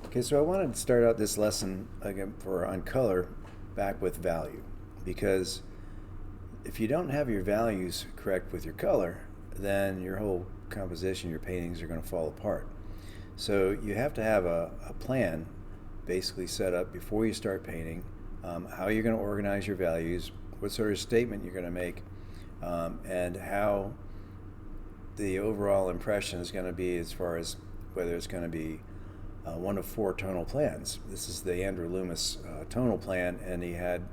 Okay, so I wanted to start out this lesson again on color back with value, because if you don't have your values correct with your color, then your whole composition, your paintings are going to fall apart. So you have to have a plan basically set up before you start painting, how you're going to organize your values, what sort of statement you're going to make, and how the overall impression is going to be as far as whether it's going to be one of four tonal plans. This is the Andrew Loomis tonal plan, and he had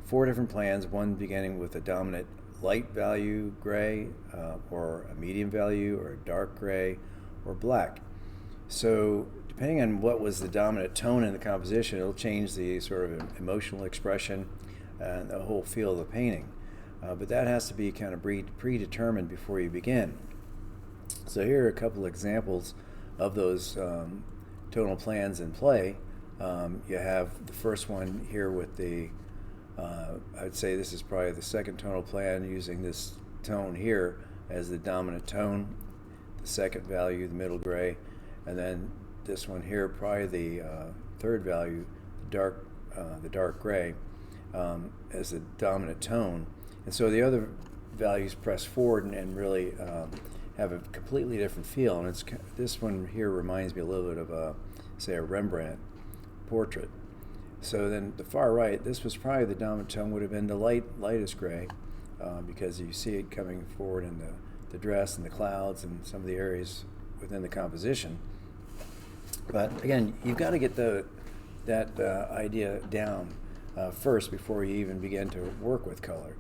four different plans, one beginning with a dominant light value gray, or a medium value, or a dark gray, or black. So depending on what was the dominant tone in the composition, it'll change the sort of emotional expression and the whole feel of the painting. But that has to be kind of predetermined before you begin. So here are a couple examples of those tonal plans in play. You have the first one here with the, I'd say this is probably the second tonal plan, using this tone here as the dominant tone, the second value, the middle gray, and then this one here, probably the third value, the dark gray, as the dominant tone. And so the other values press forward and really have a completely different feel. And this one here reminds me a little bit of say a Rembrandt portrait. So then the far right, this was probably the dominant tone, would have been the lightest gray, because you see it coming forward in the dress and the clouds and some of the areas within the composition. But again, you've got to get that idea down first before you even begin to work with color.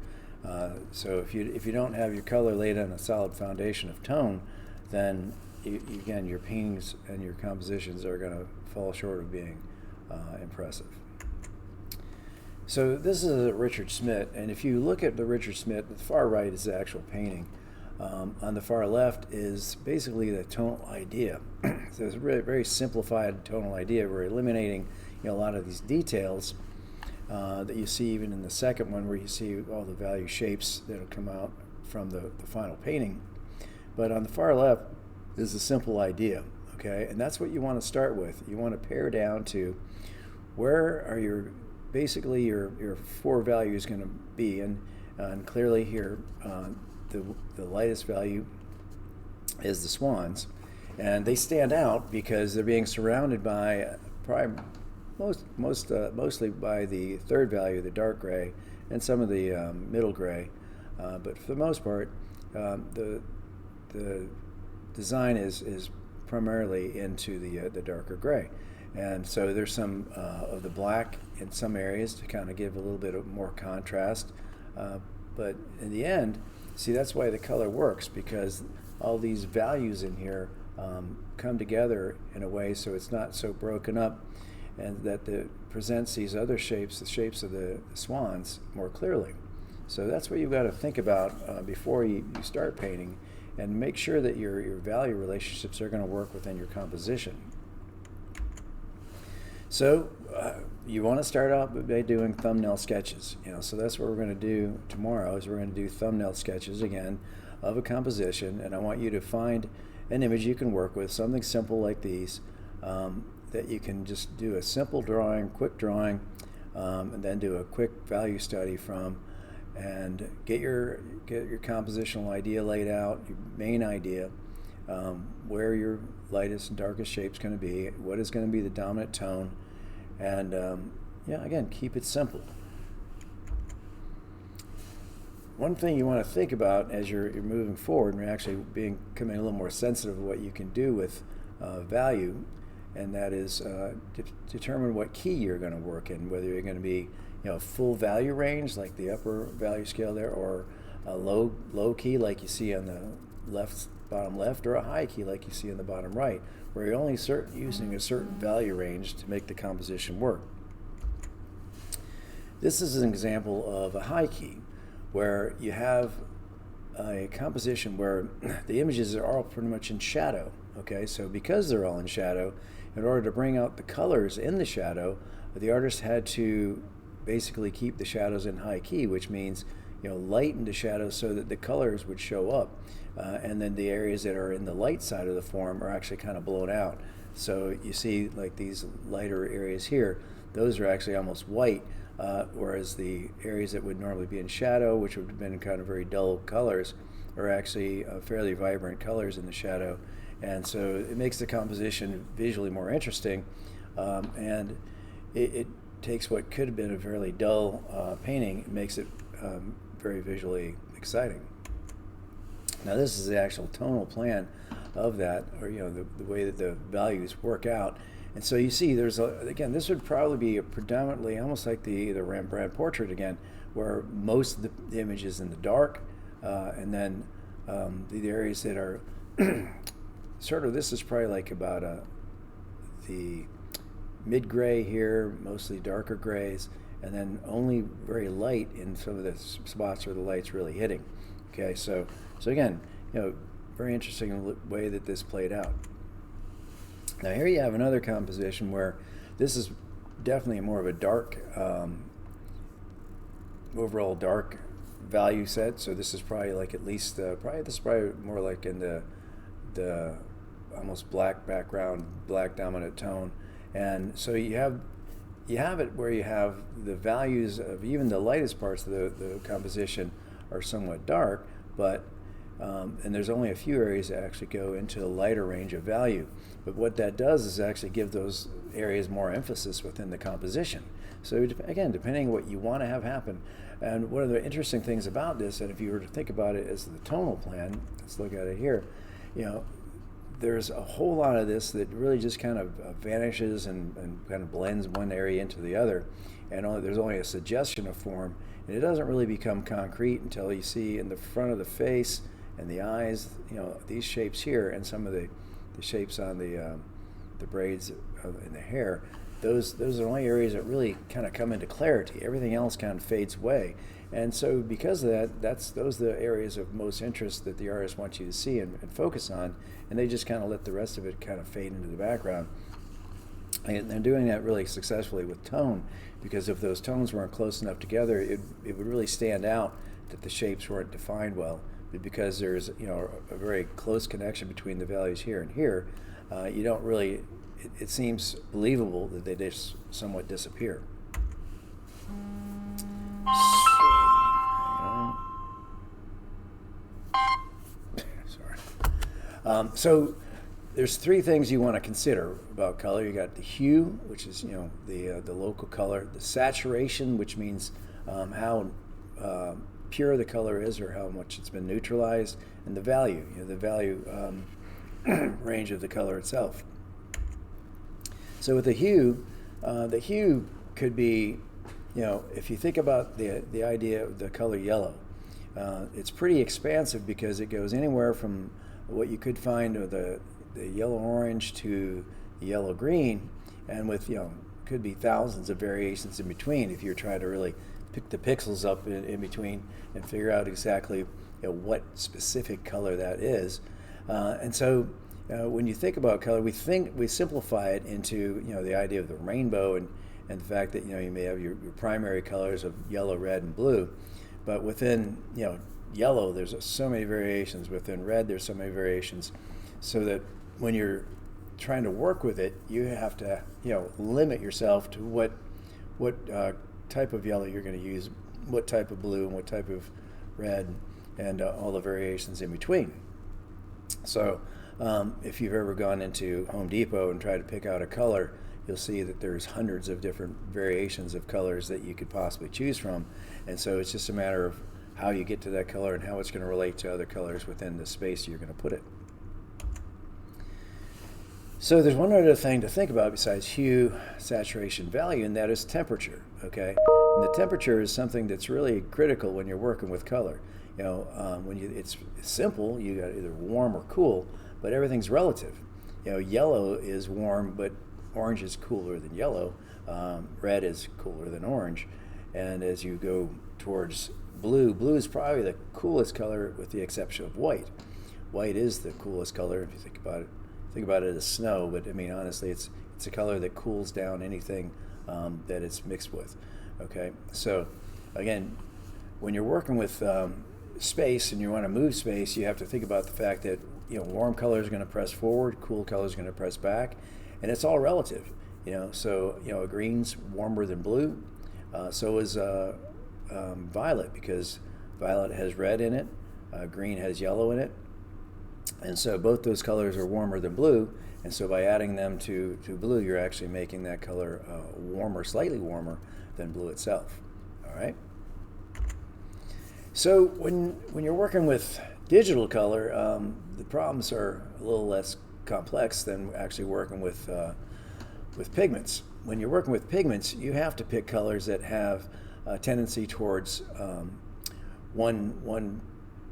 So if you don't have your color laid on a solid foundation of tone, then again, your paintings and your compositions are going to fall short of being impressive. So this is a Richard Smith, and if you look at the Richard Smith, the far right is the actual painting. On the far left is basically the tonal idea. So it's a really very simplified tonal idea. We're eliminating a lot of these details that you see even in the second one, where you see all the value shapes that will come out from the final painting. But on the far left is a simple idea, okay? And that's what you want to start with. You want to pare down to where are your four values going to be, and clearly here the lightest value is the swans, and they stand out because they're being surrounded by mostly by the third value, the dark gray, and some of the middle gray, but for the most part, the design is primarily into the darker gray. And so there's some of the black in some areas to kind of give a little bit of more contrast, but in the end, see, that's why the color works, because all these values in here come together in a way so it's not so broken up, and that presents these other shapes, the shapes of the swans, more clearly. So that's what you've got to think about before you start painting, and make sure that your value relationships are going to work within your composition. So you want to start out by doing thumbnail sketches. So that's what we're going to do tomorrow. Is we're going to do thumbnail sketches again of a composition, and I want you to find an image you can work with, something simple like these, that you can just do a simple drawing, quick drawing, and then do a quick value study from, and get your compositional idea laid out, your main idea, where your lightest and darkest shape's going to be, what is going to be the dominant tone, and again, keep it simple. One thing you want to think about as you're moving forward, and you're actually becoming a little more sensitive to what you can do with value, and that is determine what key you're going to work in, whether you're going to be full value range like the upper value scale there, or a low key like you see on the bottom left, or a high key like you see on the bottom right, where you're only using a certain value range to make the composition work. This is an example of a high key, where you have a composition where the images are all pretty much in shadow. Okay, so because they're all in shadow, in order to bring out the colors in the shadow, the artist had to basically keep the shadows in high key, which means lighten the shadows so that the colors would show up, and then the areas that are in the light side of the form are actually kind of blown out. So you see like these lighter areas here, those are actually almost white, whereas the areas that would normally be in shadow, which would have been kind of very dull colors, are actually fairly vibrant colors in the shadow. And so it makes the composition visually more interesting, and it takes what could have been a fairly dull painting and makes it very visually exciting. Now this is the actual tonal plan of that, or the way that the values work out. And so you see there's again, this would probably be a predominantly almost like the Rembrandt portrait again, where most of the image is in the dark, and then the areas that are sort of, this is probably like about the mid-gray here, mostly darker grays, and then only very light in some of the spots where the light's really hitting. Okay, so again, very interesting way that this played out. Now here you have another composition where this is definitely more of a dark, overall dark value set. So this is probably like at least this is probably more like in the almost black background, black dominant tone. And so you have it where you have the values of even the lightest parts of the composition are somewhat dark, but and there's only a few areas that actually go into a lighter range of value. But what that does is actually give those areas more emphasis within the composition. So again, depending on what you want to have happen. And one of the interesting things about this, and if you were to think about it as the tonal plan, let's look at it here, there's a whole lot of this that really just kind of vanishes and kind of blends one area into the other. And there's only a suggestion of form, and it doesn't really become concrete until you see in the front of the face and the eyes, these shapes here, and some of the shapes on the braids in the hair. Those are only areas that really kind of come into clarity. Everything else kind of fades away. And so because of that, those are the areas of most interest that the artist wants you to see and focus on, and they just kind of let the rest of it kind of fade into the background. And they're doing that really successfully with tone, because if those tones weren't close enough together, it would really stand out that the shapes weren't defined well. But because there's a very close connection between the values here and here, you don't really, it seems believable that they just somewhat disappear. So there's three things you want to consider about color. You got the hue, which is the local color; the saturation, which means how pure the color is or how much it's been neutralized; and the value, the value range of the color itself. So with the hue could be, if you think about the idea of the color yellow, it's pretty expansive because it goes anywhere from what you could find of the yellow orange to the yellow green, and with could be thousands of variations in between if you're trying to really pick the pixels up in between and figure out exactly what specific color that is. And so when you think about color, we simplify it into the idea of the rainbow and the fact that you may have your primary colors of yellow, red, and blue, but within yellow there's so many variations. Within red there's so many variations, so that when you're trying to work with it, you have to limit yourself to what type of yellow you're going to use, what type of blue, and what type of red, and all the variations in between. So if you've ever gone into Home Depot and tried to pick out a color, you'll see that there's hundreds of different variations of colors that you could possibly choose from. And so it's just a matter of how you get to that color and how it's going to relate to other colors within the space you're going to put it. So there's one other thing to think about besides hue, saturation, value, and that is temperature. Okay, and the temperature is something that's really critical when you're working with color. It's simple, you got either warm or cool, but everything's relative. Yellow is warm, but orange is cooler than yellow. Red is cooler than orange, and as you go towards blue is probably the coolest color with the exception of white. White is the coolest color if you think about it. Think about it as snow, but I mean honestly, it's a color that cools down anything that it's mixed with. Okay, so again, when you're working with space and you want to move space, you have to think about the fact that warm color is going to press forward, cool color is going to press back, and it's all relative. So a green's warmer than blue. So is violet, because violet has red in it, green has yellow in it, and so both those colors are warmer than blue. And so by adding them to blue, you're actually making that color warmer, slightly warmer than blue itself. All right. So when you're working with digital color, the problems are a little less complex than actually working with pigments. When you're working with pigments, you have to pick colors that have a tendency towards one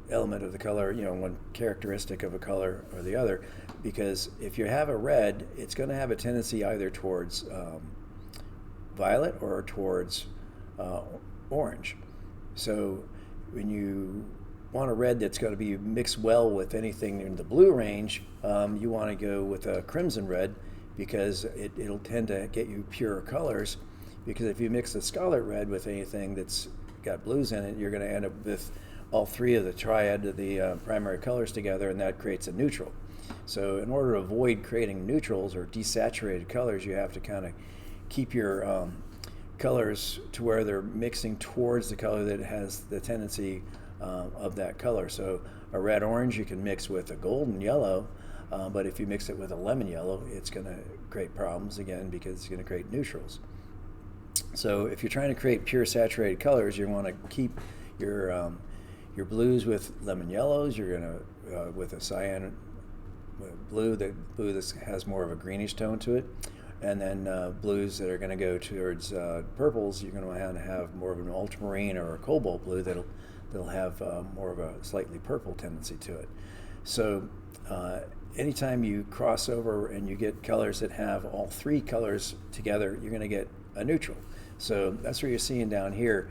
element of the color, one characteristic of a color or the other, because if you have a red, it's going to have a tendency either towards violet or towards orange. So when you want a red that's going to be mixed well with anything in the blue range, you want to go with a crimson red, because it'll tend to get you pure colors. Because if you mix the scarlet red with anything that's got blues in it, you're going to end up with all three of the triad of the primary colors together, and that creates a neutral. So in order to avoid creating neutrals or desaturated colors, you have to kind of keep your colors to where they're mixing towards the color that has the tendency of that color. So a red orange you can mix with a golden yellow, but if you mix it with a lemon yellow, it's going to create problems again, because it's going to create neutrals. So if you're trying to create pure saturated colors, you want to keep your blues with lemon yellows. You're going to with a cyan blue that has more of a greenish tone to it, and then blues that are going to go towards purples. You're going to want to have more of an ultramarine or a cobalt blue that'll have more of a slightly purple tendency to it. So anytime you cross over and you get colors that have all three colors together, you're going to get a neutral. So that's what you're seeing down here.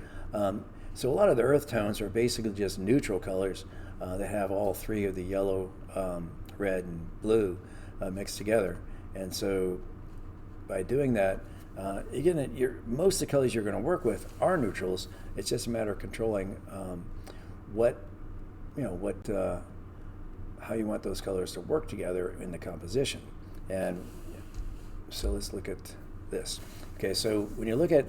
So a lot of the earth tones are basically just neutral colors that have all three of the yellow, red, and blue mixed together. And so by doing that, most of the colors you're going to work with are neutrals. It's just a matter of controlling how you want those colors to work together in the composition. And so let's look at this. Okay, so when you look at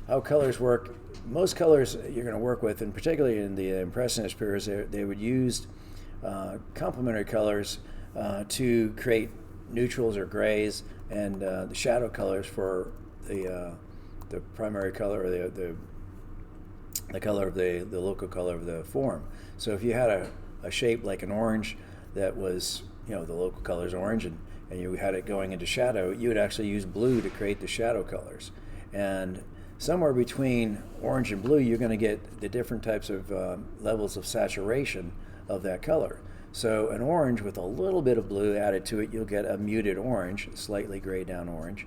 how colors work, most colors you're going to work with, and particularly in the Impressionist period, they would use complementary colors to create neutrals or grays, and the shadow colors for the primary color, or the color of the local color of the form. So if you had a shape like an orange that was, the local color is orange, and you had it going into shadow, you would actually use blue to create the shadow colors. And somewhere between orange and blue, you're going to get the different types of levels of saturation of that color. So an orange with a little bit of blue added to it, you'll get a muted orange, slightly gray down orange.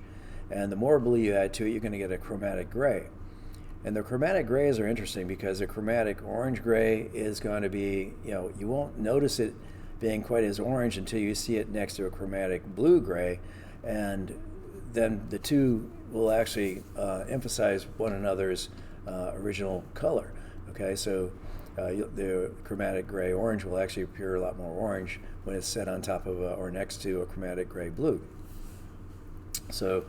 And the more blue you add to it, you're going to get a chromatic gray. And the chromatic grays are interesting, because a chromatic orange gray is going to be, you won't notice it being quite as orange until you see it next to a chromatic blue gray, and then the two will actually emphasize one another's original color. Okay, so the chromatic gray orange will actually appear a lot more orange when it's set on top of or next to a chromatic gray blue. So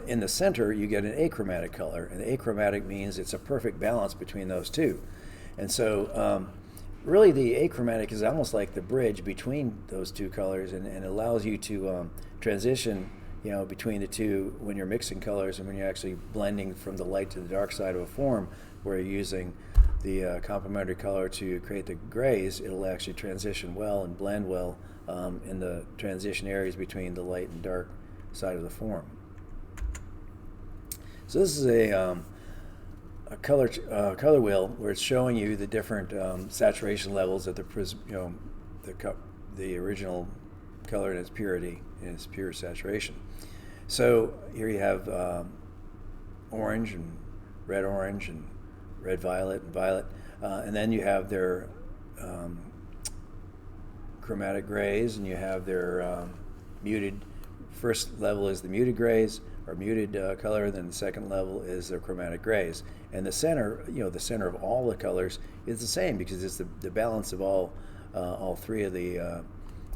in the center, you get an achromatic color, and achromatic means it's a perfect balance between those two. And so really the achromatic is almost like the bridge between those two colors, and allows you to transition between the two when you're mixing colors, and when you're actually blending from the light to the dark side of a form, where you're using the complementary color to create the grays. It'll actually transition well and blend well in the transition areas between the light and dark side of the form. So this is a color wheel where it's showing you the different saturation levels at the original color in its purity, in its pure saturation. So here you have orange and red violet and violet, and then you have their chromatic grays, and you have their muted. First level is the muted grays, or muted color, then the second level is the chromatic grays. And the center, the center of all the colors is the same, because it's the balance of all three of the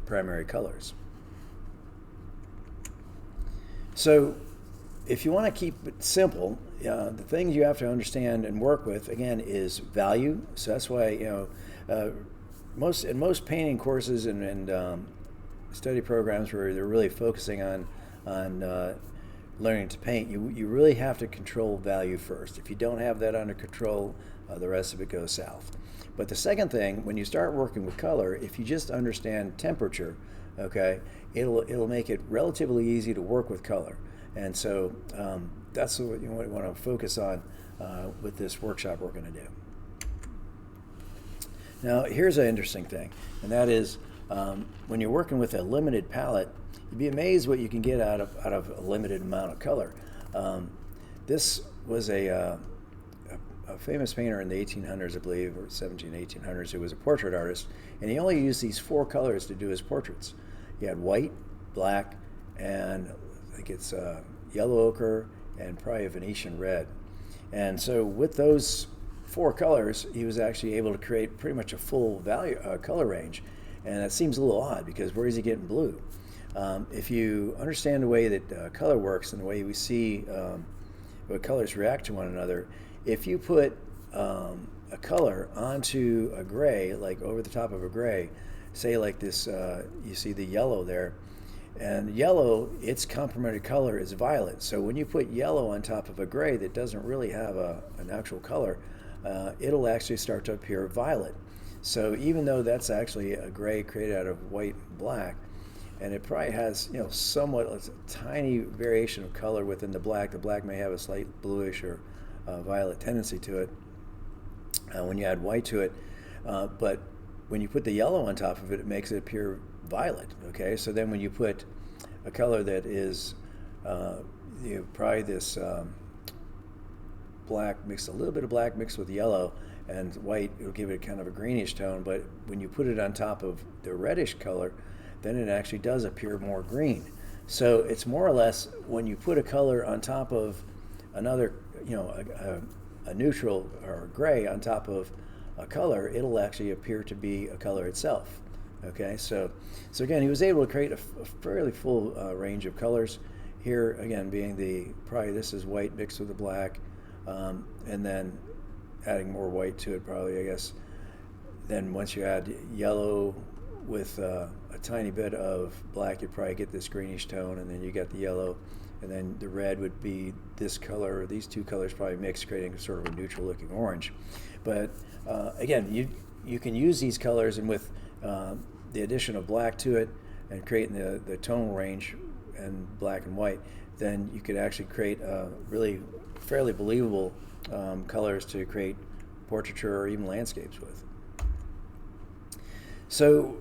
primary colors. So if you want to keep it simple, the things you have to understand and work with again is value. So that's why most painting courses and study programs where they're really focusing on learning to paint, you really have to control value first. If you don't have that under control, the rest of it goes south. But the second thing, when you start working with color, if you just understand temperature, okay, it'll make it relatively easy to work with color. And so that's what you want to focus on with this workshop we're going to do. Now, here's an interesting thing, and that is when you're working with a limited palette, you'd be amazed what you can get out of a limited amount of color. This was a famous painter in the 1800s, I believe, or 1800s, who was a portrait artist, and he only used these 4 colors to do his portraits. He had white, black, and I think it's yellow ochre, and probably a Venetian red. And so with those 4 colors, he was actually able to create pretty much a full color range. And that seems a little odd, because where is he getting blue? If you understand the way that color works and the way we see what colors react to one another, if you put a color onto a gray, like over the top of a gray, say like this, you see the yellow there, and yellow, its complementary color is violet. So when you put yellow on top of a gray that doesn't really have an actual color, it'll actually start to appear violet. So even though that's actually a gray created out of white and black, and it probably has, somewhat a tiny variation of color within the black may have a slight bluish or violet tendency to it when you add white to it, but when you put the yellow on top of it, it makes it appear violet. Okay, so then when you put a color that is probably this black mixed, a little bit of black mixed with yellow and white, it'll give it kind of a greenish tone. But when you put it on top of the reddish color, then it actually does appear more green. So it's more or less when you put a color on top of another, a neutral or a gray on top of a color, it'll actually appear to be a color itself. Okay, so again, he was able to create a fairly full range of colors. Here again, being probably this is white mixed with the black, and then adding more white to it probably, I guess. Then once you add yellow with a tiny bit of black, you probably get this greenish tone, and then you get the yellow, and then the red would be this color. These 2 colors probably mixed, creating sort of a neutral looking orange. But again, you can use these colors, and with the addition of black to it and creating the tonal range and black and white, then you could actually create really fairly believable colors to create portraiture or even landscapes with. So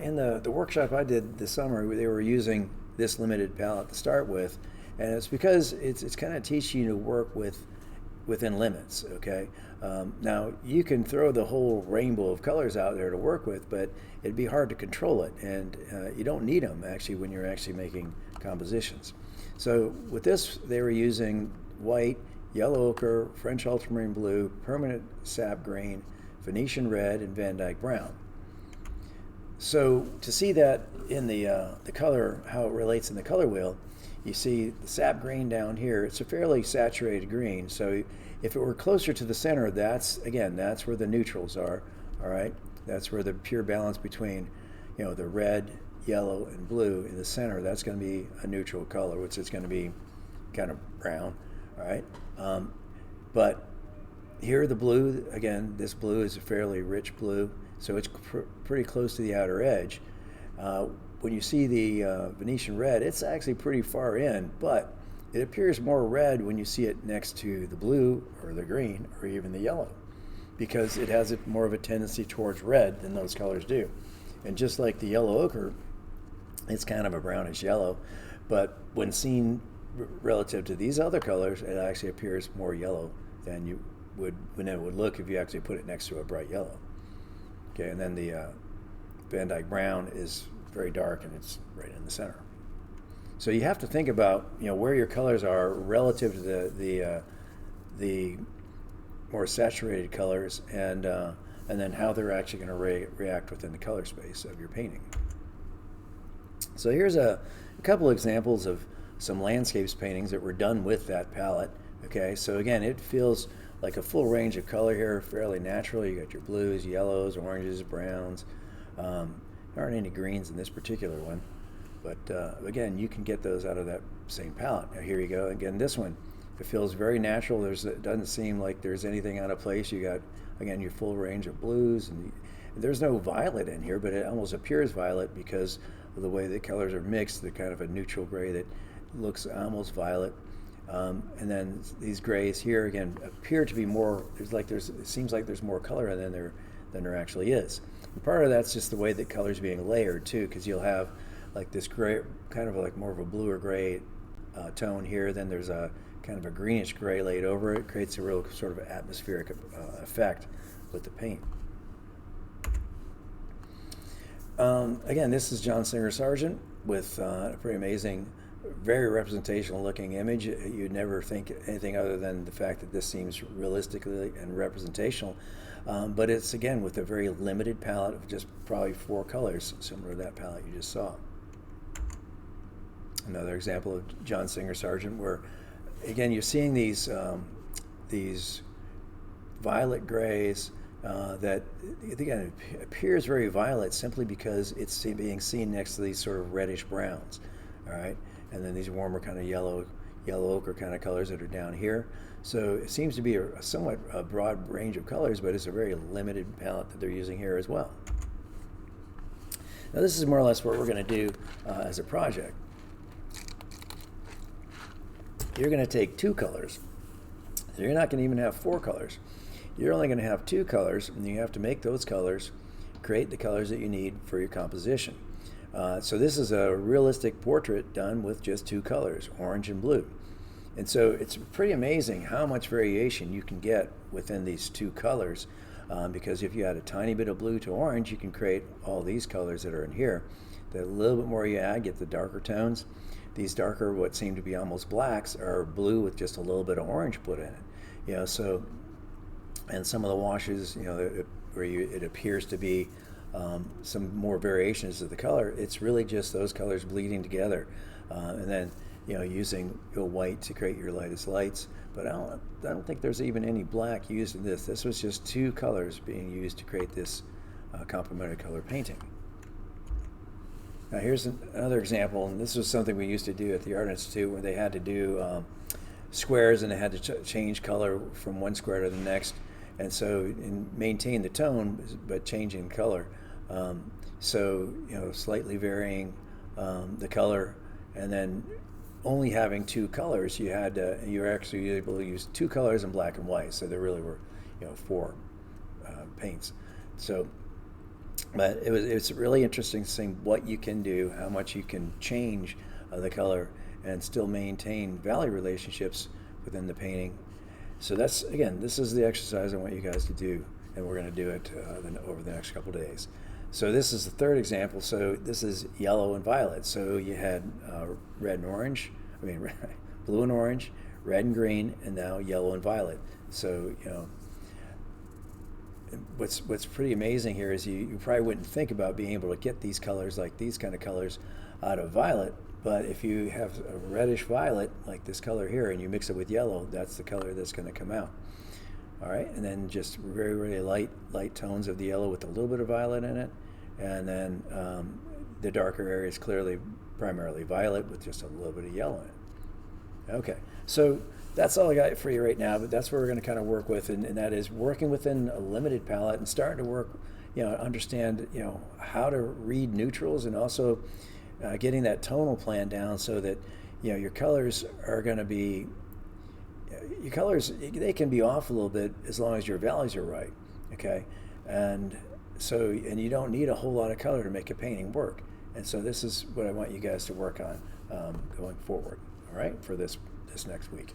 in the workshop I did this summer, they were using this limited palette to start with, and it's because it's kind of teaching you to work within limits. Okay, now you can throw the whole rainbow of colors out there to work with, but it'd be hard to control it, and you don't need them actually when you're actually making compositions. So with this, they were using white, yellow ochre, French ultramarine blue, permanent sap green, Venetian red, and Van Dyke brown. So to see that in the color, how it relates in the color wheel, you see the sap green down here. It's a fairly saturated green. So if it were closer to the center, that's where the neutrals are. All right, that's where the pure balance between, the red, yellow, and blue in the center. That's going to be a neutral color, which is going to be kind of brown. All right, but here the blue, again, this blue is a fairly rich blue, so it's pretty close to the outer edge. When you see the Venetian red, it's actually pretty far in, but it appears more red when you see it next to the blue or the green or even the yellow, because it has more of a tendency towards red than those colors do. And just like the yellow ochre, it's kind of a brownish yellow, but when seen relative to these other colors, it actually appears more yellow than it would look if you actually put it next to a bright yellow. Okay, and then the Van Dyke brown is very dark, and it's right in the center. So you have to think about where your colors are relative to the more saturated colors, and then how they're actually going to react within the color space of your painting. So here's a couple examples of some landscapes paintings that were done with that palette. Okay, so again, it feels like a full range of color here, fairly natural. You got your blues, yellows, oranges, browns. There aren't any greens in this particular one, but again, you can get those out of that same palette. Now here you go. Again, this one, it feels very natural. It doesn't seem like there's anything out of place. You got, again, your full range of blues, and there's no violet in here, but it almost appears violet because of the way the colors are mixed. They're kind of a neutral gray that looks almost violet. And then these grays here again appear to be more. It seems like there's more color than there actually is. And part of that's just the way that color's being layered too, because you'll have like this gray, kind of like more of a blue or gray tone here. Then there's a kind of a greenish gray laid over it. Creates a real sort of atmospheric effect with the paint. Again, this is John Singer Sargent with a pretty amazing, very representational looking image. You'd never think anything other than the fact that this seems realistically and representational, but it's again with a very limited palette of just probably 4 colors, similar to that palette you just saw. Another example of John Singer Sargent, where again you're seeing these violet grays that again appears very violet simply because it's being seen next to these sort of reddish browns. All right, and then these warmer kind of yellow ochre kind of colors that are down here. So it seems to be a somewhat broad range of colors, but it's a very limited palette that they're using here as well. Now this is more or less what we're going to do as a project. You're going to take 2 colors. You're not going to even have 4 colors. You're only going to have 2 colors, and you have to make those colors create the colors that you need for your composition. So this is a realistic portrait done with just 2 colors, orange and blue. And so it's pretty amazing how much variation you can get within these 2 colors, because if you add a tiny bit of blue to orange, you can create all these colors that are in here. The little bit more you add, get the darker tones. These darker, what seem to be almost blacks, are blue with just a little bit of orange put in it. You know, so, and some of the washes, you know, where it appears to be some more variations of the color, it's really just those colors bleeding together, and then using white to create your lightest lights. But I don't think there's even any black used in this. This was just 2 colors being used to create this complementary color painting. Now here's another example, and this was something we used to do at the Art Institute, where they had to do squares, and they had to change color from one square to the next, and so maintain the tone but changing color. So slightly varying the color, and then only having 2 colors, you were actually able to use 2 colors in black and white. So there really were 4 paints. So, but it's really interesting seeing what you can do, how much you can change the color and still maintain value relationships within the painting. So that's, again, this is the exercise I want you guys to do, and we're going to do it over the next couple days. So this is the 3rd example. So this is yellow and violet. So you had red and orange, blue and orange, red and green, and now yellow and violet. So what's pretty amazing here is you probably wouldn't think about being able to get these colors, like these kind of colors, out of violet. But if you have a reddish violet, like this color here, and you mix it with yellow, that's the color that's going to come out. All right, and then just very, very light tones of the yellow with a little bit of violet in it. And then the darker area is clearly primarily violet with just a little bit of yellow in it. Okay, so that's all I got for you right now, but that's what we're going to kind of work with, and that is working within a limited palette and starting to work, understand, how to read neutrals, and also getting that tonal plan down so that, your colors are going to be, they can be off a little bit as long as your values are right, okay? And you don't need a whole lot of color to make a painting work. And so this is what I want you guys to work on going forward, all right, for this next week.